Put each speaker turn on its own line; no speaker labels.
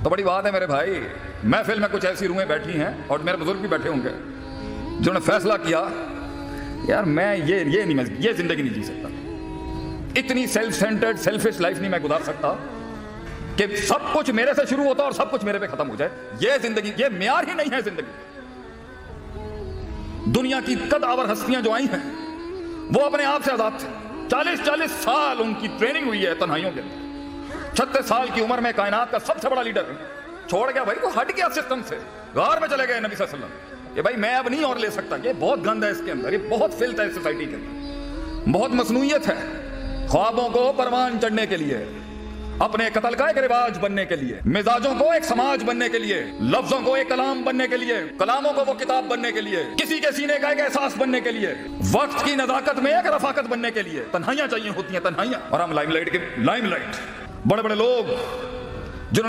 तो बड़ी बात है मेरे भाई, महफिल में कुछ ऐसी रूहें बैठी हैं और मेरे बुजुर्ग भी बैठे होंगे जिन्होंने फैसला किया यार मैं ये जिंदगी नहीं जी सकता, इतनी सेल्फ सेंटर्ड सेल्फिश लाइफ नहीं मैं गुजार सकता कि सब कुछ मेरे से शुरू होता और सब कुछ मेरे पे खत्म हो जाए। ये जिंदगी, ये म्यार ही नहीं है जिंदगी। दुनिया की कदावर हस्तियां जो आई हैं वो अपने आप से आजाद थे। 40-40 साल उनकी ट्रेनिंग हुई है तन्हाइयों के अंदर। 36 साल की उम्र में कायनात का सबसे बड़ा लीडर छोड़ गया भाई, वो हट गया सिस्टम से, गार में चले गए नबी सल्लल्लाहु अलैहि वसल्लम। ये भाई मैं अब नहीं और ले सकता, ये बहुत गंद है इसके अंदर, ये बहुत फिल्थ है सोसाइटी के अंदर, बहुत मसनूइयत है। ख्वाबों को परवान चढ़ने के लिए, अपने कत्ल का एक रिवाज बनने के लिए, मिजाजों को एक समाज बनने के लिए, लफ्जों को एक कलाम बनने के लिए, कलामों को वो किताब बनने के लिए, किसी के सीने का एक एहसास बनने के लिए, वक्त की नजाकत में एक रफाकत बनने के लिए तन्हाइयां चाहिए होती हैं, तन्हाइयां। और हम लाइमलाइट के लाइमलाइट बड़े बड़े लोग